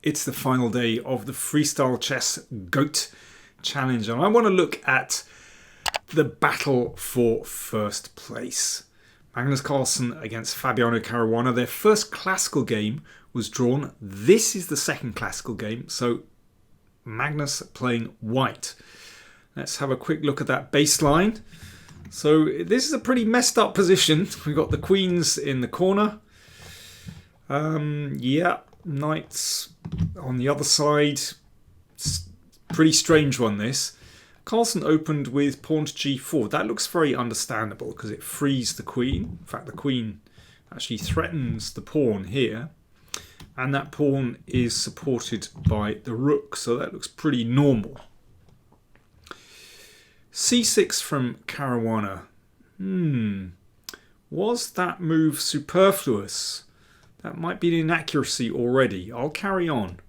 It's the final day of the Freestyle Chess GOAT Challenge, and I want to look at the battle for first place. Magnus Carlsen against Fabiano Caruana. Their first classical game was drawn. This is the second classical game, so Magnus playing white. Let's have a quick look at that baseline. So this is a pretty messed up position. We've got the queens in the corner. Knights on the other side. Pretty strange one, this. Carlsen opened with pawn to g4. That looks very understandable because it frees the queen. In fact, the queen actually threatens the pawn here. And that pawn is supported by the rook, so that looks pretty normal. c6 from Caruana. Was that move superfluous? That might be an inaccuracy already. I'll carry on.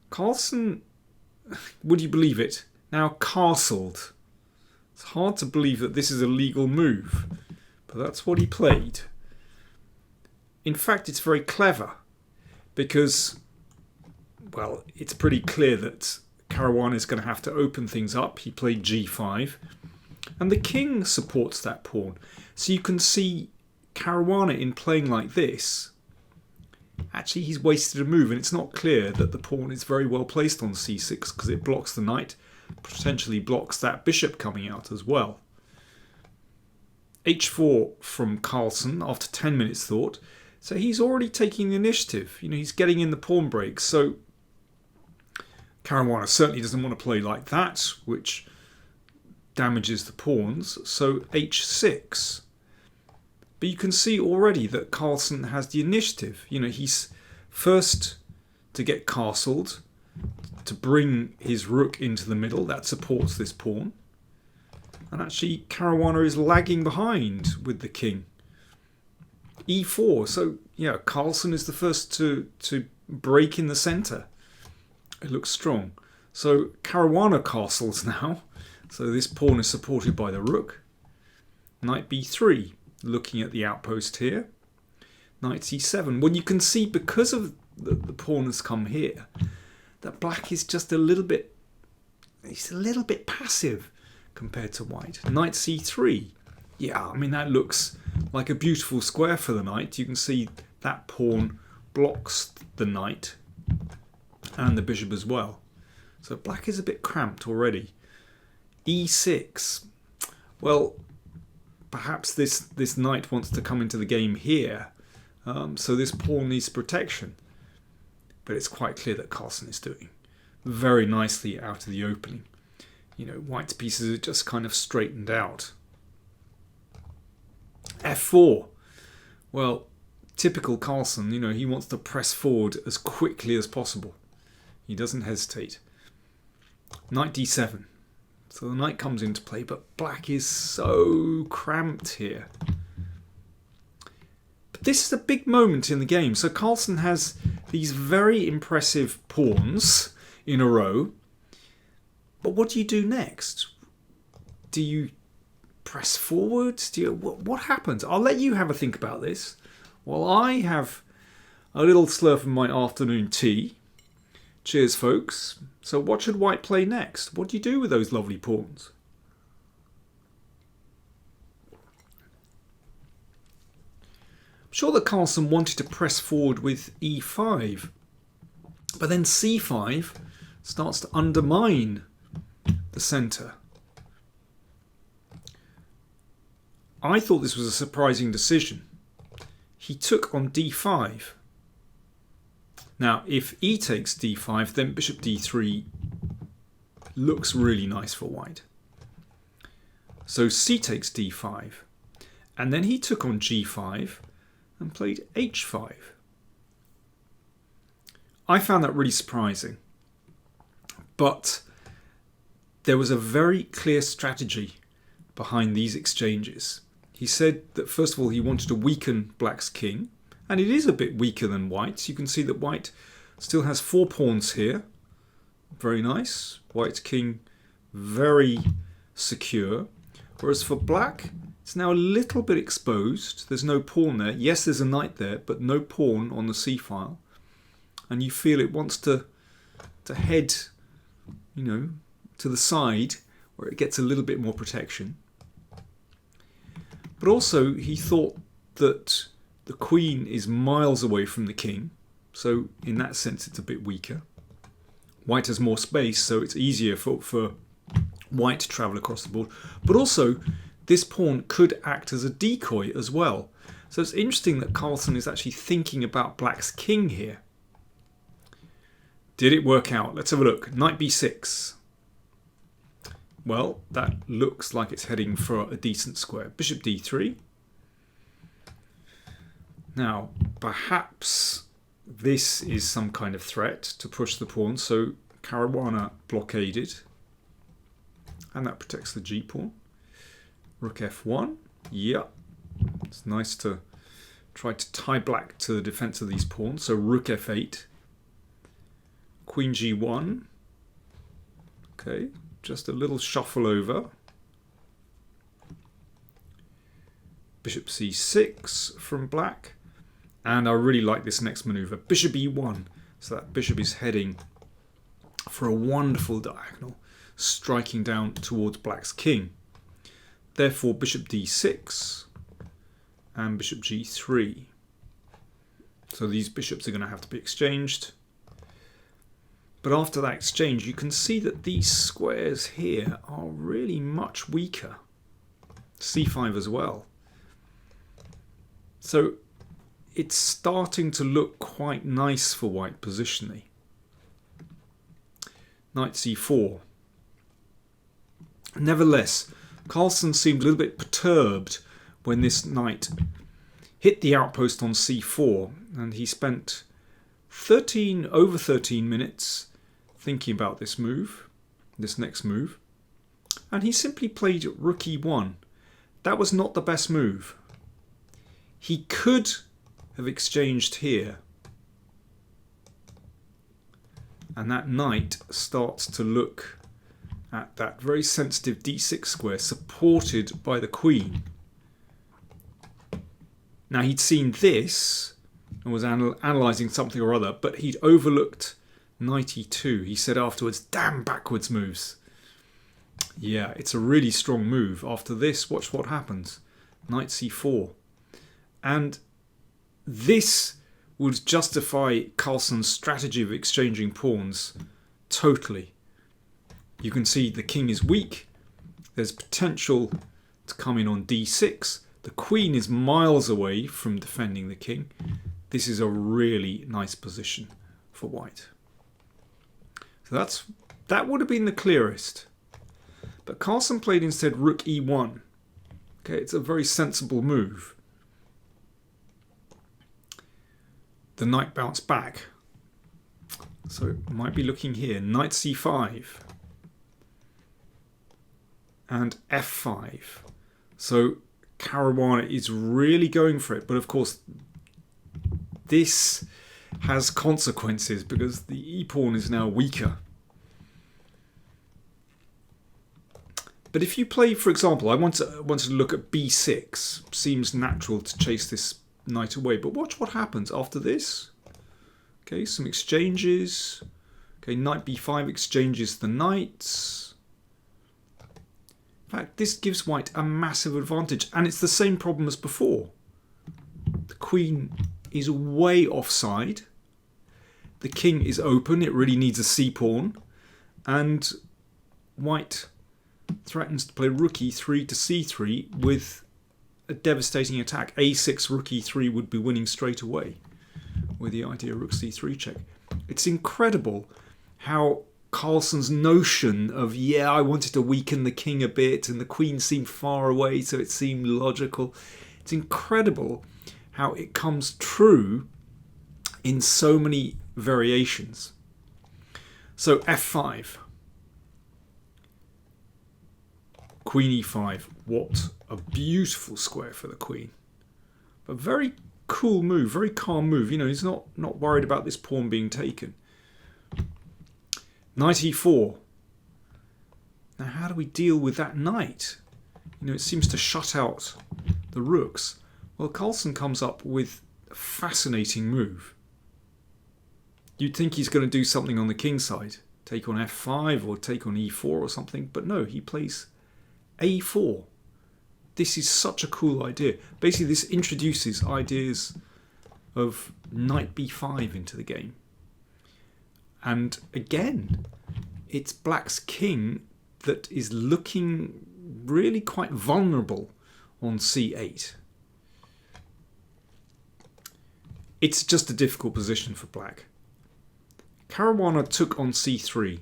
Carlsen, would you believe it, now castled. It's hard to believe that this is a legal move, but that's what he played. In fact, it's very clever because, well, it's pretty clear that Caruana is going to have to open things up. He played g5, and the king supports that pawn. So you can see Caruana, in playing like this, actually he's wasted a move, and it's not clear that the pawn is very well placed on c6 because it blocks the knight, potentially blocks that bishop coming out as well. h4 from Carlsen after 10 minutes thought. So he's already taking the initiative. You know, he's getting in the pawn breaks. So Caruana certainly doesn't want to play like that, which damages the pawns. So h6. But you can see already that Carlsen has the initiative. You know, he's first to get castled, to bring his rook into the middle. That supports this pawn. And actually Caruana is lagging behind with the king. e4. So, yeah, Carlsen is the first to break in the centre. It looks strong. So Caruana castles now. So this pawn is supported by the rook. Knight b3. Looking at the outpost here. Knight c7. Well, you can see because of the pawn has come here, that black is just a little bit, he's a little bit passive compared to white. Knight c3. Yeah, I mean, that looks like a beautiful square for the knight. You can see that pawn blocks the knight and the bishop as well. So black is a bit cramped already. e6. Well, perhaps this knight wants to come into the game here, so this pawn needs protection. But it's quite clear that Carlsen is doing very nicely out of the opening. You know, white's pieces are just kind of straightened out. f4. Well, typical Carlsen, you know, he wants to press forward as quickly as possible. He doesn't hesitate. Knight d7. So the knight comes into play, but black is so cramped here. But this is a big moment in the game. So Carlsen has these very impressive pawns in a row. But what do you do next? Do you press forward? What happens? I'll let you have a think about this while I have a little slurp of my afternoon tea. Cheers, folks. So what should white play next? What do you do with those lovely pawns? I'm sure that Carlsen wanted to press forward with e5, but then c5 starts to undermine the centre. I thought this was a surprising decision. He took on d5. Now, if e takes d5, then bishop d3 looks really nice for white. So c takes d5. And then he took on g5 and played h5. I found that really surprising. But there was a very clear strategy behind these exchanges. He said that, first of all, he wanted to weaken black's king. And it is a bit weaker than white's. You can see that white still has 4 pawns here. Very nice. White's king very secure. Whereas for black, it's now a little bit exposed. There's no pawn there. Yes, there's a knight there, but no pawn on the c-file. And you feel it wants to to head, to the side where it gets a little bit more protection. But also he thought that the queen is miles away from the king, so in that sense it's a bit weaker. White has more space, so it's easier for white to travel across the board. But also this pawn could act as a decoy as well. So it's interesting that Carlsen is actually thinking about black's king here. Did it work out? Let's have a look. Knight b6. Well, that looks like it's heading for a decent square. Bishop d3. Now, perhaps this is some kind of threat to push the pawn. So Caruana blockaded. And that protects the g-pawn. Rook f1. Yeah. It's nice to try to tie black to the defense of these pawns. So rook f8. Queen g1. Okay, just a little shuffle over. Bishop c6 from black. And I really like this next maneuver. Bishop e1. So that bishop is heading for a wonderful diagonal, striking down towards black's king. Therefore, bishop d6 and bishop g3. So these bishops are going to have to be exchanged. But after that exchange, you can see that these squares here are really much weaker. c5 as well. So it's starting to look quite nice for white positionally. Knight c4. Nevertheless, Carlsen seemed a little bit perturbed when this knight hit the outpost on c4, and he spent over 13 minutes thinking about this move, this next move, and he simply played rook e1. That was not the best move. He could have exchanged here, and that knight starts to look at that very sensitive d6 square supported by the queen. Now he'd seen this and was analysing something or other, but he'd overlooked knight e2. He said afterwards, damn backwards moves. Yeah, it's a really strong move. After this, watch what happens. Knight c4. And this would justify Carlsen's strategy of exchanging pawns totally. You can see the king is weak. There's potential to come in on d6. The queen is miles away from defending the king. This is a really nice position for white. So that would have been the clearest. But Carlsen played instead rook e1. Okay, it's a very sensible move. The knight bounced back. So it might be looking here. Knight c5. And f5. So Caruana is really going for it. But of course, this has consequences because the e-pawn is now weaker. But if you play, for example, I wanted to look at b6. Seems natural to chase this knight away. But watch what happens after this. Okay, some exchanges. Okay, knight b5 exchanges the knights. In fact, this gives white a massive advantage. And it's the same problem as before. The queen is way offside. The king is open. It really needs a c-pawn. And white threatens to play rook e3 to c3 with a devastating attack. a6 rook e3 would be winning straight away with the idea of rook c3 check. It's incredible how Carlsen's notion of, yeah, I wanted to weaken the king a bit and the queen seemed far away, so it seemed logical. It's incredible how it comes true in so many variations. So f5. Queen e5. What a beautiful square for the queen. But very cool move, very calm move. You know, he's not worried about this pawn being taken. Knight e4. Now how do we deal with that knight? You know, it seems to shut out the rooks. Well, Carlsen comes up with a fascinating move. You'd think he's going to do something on the king side, take on f5 or take on e4 or something, but no, he plays a4. This is such a cool idea. Basically, this introduces ideas of knight b5 into the game. And again, it's black's king that is looking really quite vulnerable on c8. It's just a difficult position for black. Caruana took on c3,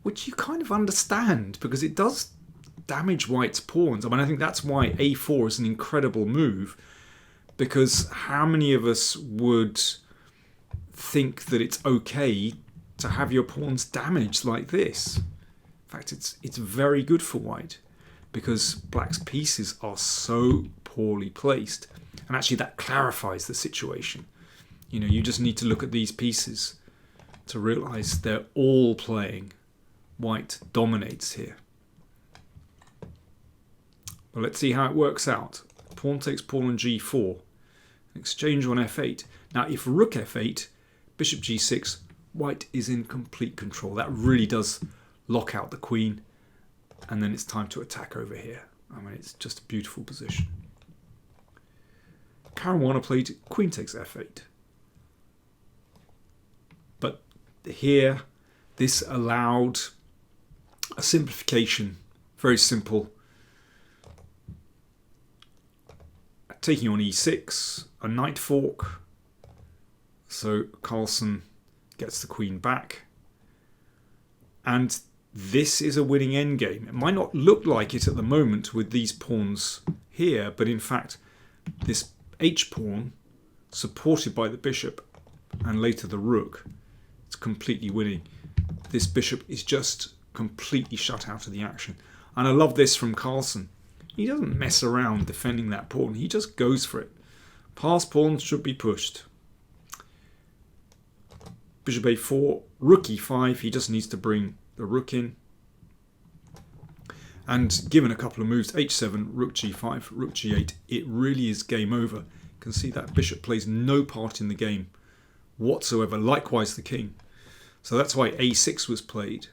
which you kind of understand because it does damage white's pawns. I mean, I think that's why a4 is an incredible move, because how many of us would think that it's okay to have your pawns damaged like this? In fact, it's very good for white because black's pieces are so poorly placed. And actually that clarifies the situation. You know, you just need to look at these pieces to realize they're all playing. White dominates here. Well, let's see how it works out. Pawn takes pawn on g4. Exchange on f8. Now, if rook f8, bishop g6, white is in complete control. That really does lock out the queen. And then it's time to attack over here. I mean, it's just a beautiful position. Caruana played queen takes f8. But here, this allowed a simplification. Very simple. Taking on e6, a knight fork. So Carlsen gets the queen back. And this is a winning endgame. It might not look like it at the moment with these pawns here, but in fact, this h-pawn, supported by the bishop and later the rook, it's completely winning. This bishop is just completely shut out of the action. And I love this from Carlsen. He doesn't mess around defending that pawn. He just goes for it. Passed pawns should be pushed. Bishop a4, rook e5. He just needs to bring the rook in. And given a couple of moves, h7, rook g5, rook g8, it really is game over. You can see that bishop plays no part in the game whatsoever. Likewise the king. So that's why a6 was played.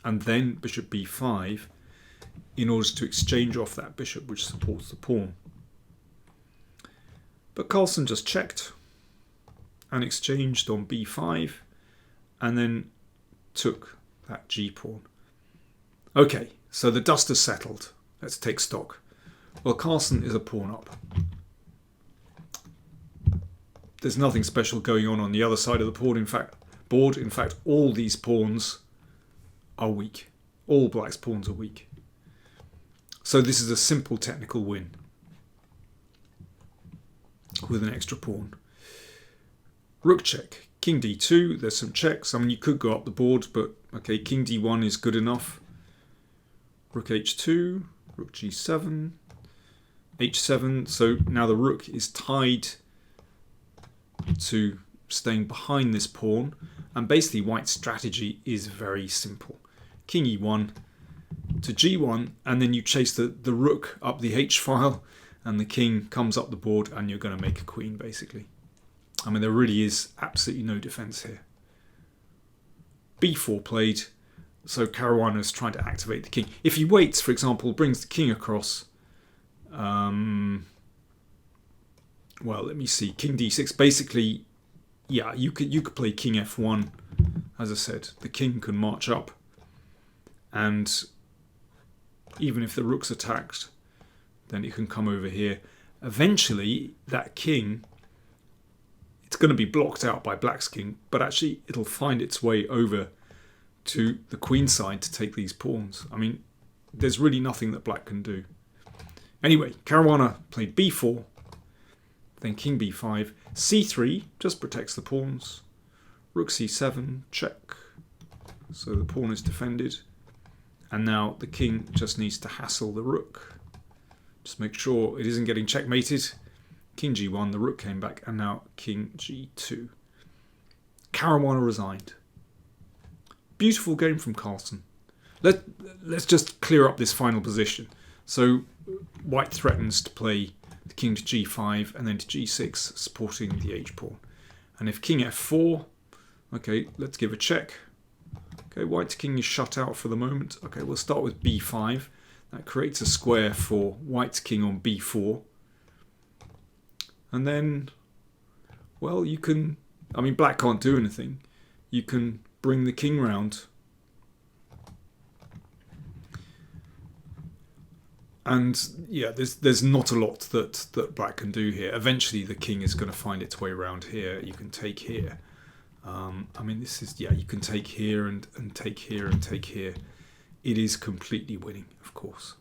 And then bishop b5 in order to exchange off that bishop which supports the pawn. But Carlsen just checked and exchanged on b5 and then took that g-pawn. Okay, so the dust has settled. Let's take stock. Well, Carlsen is a pawn up. There's nothing special going on the other side of the board. In fact, all these pawns are weak. All black's pawns are weak. So this is a simple technical win with an extra pawn. Rook check, king d2. There's some checks. I mean, you could go up the board, but okay, king d1 is good enough. Rook h2, rook g7, h7. So now the rook is tied to staying behind this pawn. And basically white's strategy is very simple. King e1 to g1, and then you chase the rook up the h-file, and the king comes up the board, and you're going to make a queen, basically. I mean, there really is absolutely no defense here. b4 played, so Caruana is trying to activate the king. If he waits, for example, brings the king across, well, let me see, king d6, basically, yeah, you could play king f1, as I said, the king can march up, and even if the rook's attacked, then it can come over here. Eventually, that king, it's going to be blocked out by black's king, but actually it'll find its way over to the queen side to take these pawns. I mean, there's really nothing that black can do. Anyway, Caruana played b4, then king b5, c3 just protects the pawns, rook c7, check, so the pawn is defended, and now the king just needs to hassle the rook. Just make sure it isn't getting checkmated. King g1, the rook came back, and now king g2. Caruana resigned. Beautiful game from Carlsen. Let's just clear up this final position. So white threatens to play the king to g5, and then to g6, supporting the h-pawn. And if king f4, okay, let's give a check. Okay, white's king is shut out for the moment. Okay, we'll start with b5. That creates a square for white's king on b4. And then, well, you can, I mean, black can't do anything. You can bring the king round. And yeah, there's not a lot that black can do here. Eventually the king is going to find its way around here. You can take here. I mean, this is, yeah, you can take here and take here and take here. It is completely winning, of course.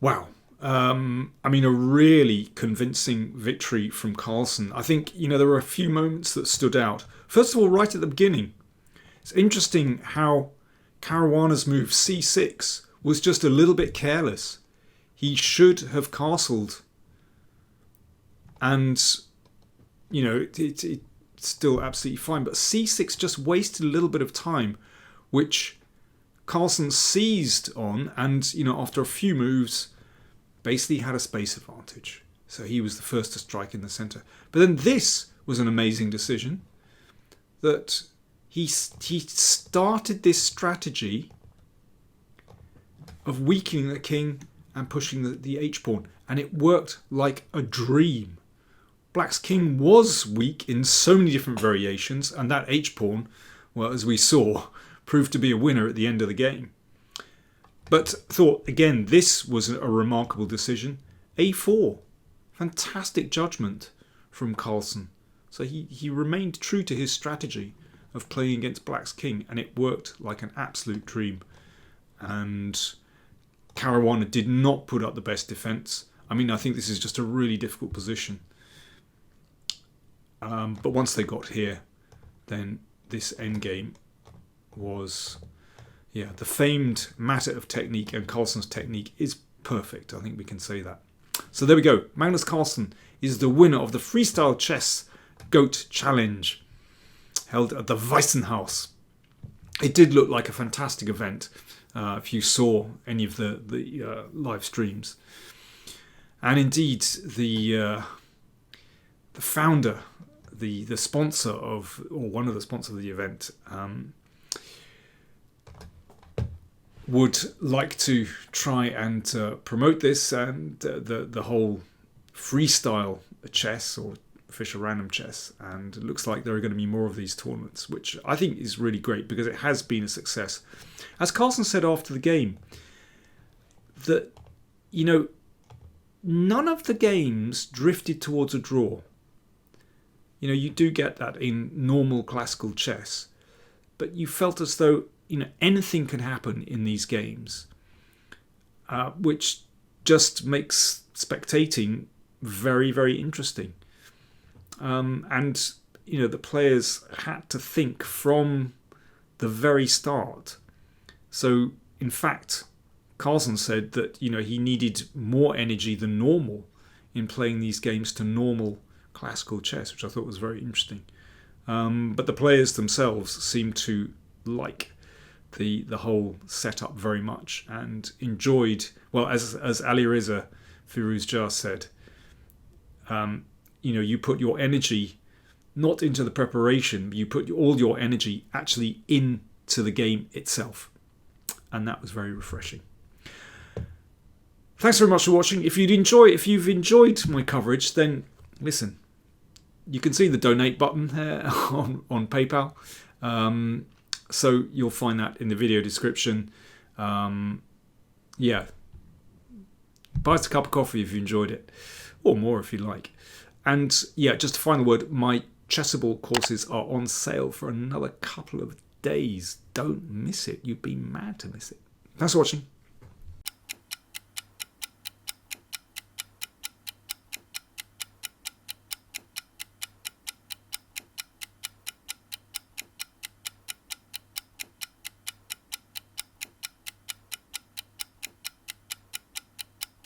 Wow. I mean, a really convincing victory from Carlsen. I think, you know, there were a few moments that stood out. First of all, right at the beginning, it's interesting how Caruana's move c6 was just a little bit careless. He should have castled, and you know, it's still absolutely fine. But c6 just wasted a little bit of time, which Carlsen seized on, and you know, after a few moves, basically had a space advantage. So he was the first to strike in the center. But then this was an amazing decision, that he started this strategy of weakening the king and pushing the h-pawn, and it worked like a dream. Black's king was weak in so many different variations, and that h-pawn, well, as we saw, proved to be a winner at the end of the game. But thought, again, this was a remarkable decision. a4, fantastic judgment from Carlsen. So he remained true to his strategy of playing against Black's king, and it worked like an absolute dream. And Caruana did not put up the best defense. I mean, I think this is just a really difficult position. But once they got here, then this endgame was, yeah, the famed matter of technique, and Carlsen's technique is perfect. I think we can say that. So there we go. Magnus Carlsen is the winner of the Freestyle Chess GOAT Challenge held at the Weissenhaus. It did look like a fantastic event. If you saw any of the live streams, and indeed the founder, the sponsor of, or one of the sponsors of the event, would like to try and promote this and the whole freestyle chess or Fischer random chess, and it looks like there are going to be more of these tournaments, which I think is really great because it has been a success. As Carlsen said after the game, that, you know, none of the games drifted towards a draw. You know, you do get that in normal classical chess, but you felt as though, you know, anything can happen in these games, which just makes spectating very, very interesting. And, you know, the players had to think from the very start. So, in fact, Carlsen said that, you know, he needed more energy than normal in playing these games to normal classical chess, which I thought was very interesting. But the players themselves seemed to like the whole setup very much and enjoyed, well, as Alireza Firuzjar said, you know, you put your energy not into the preparation, but you put all your energy actually into the game itself. And that was very refreshing. Thanks very much for watching. If you've enjoyed my coverage, then listen, you can see the donate button there on PayPal. So you'll find that in the video description. Yeah. Buy us a cup of coffee if you enjoyed it, or more if you like. And yeah, just a final word, my Chessable courses are on sale for another couple of days. Don't miss it. You'd be mad to miss it. Thanks for watching.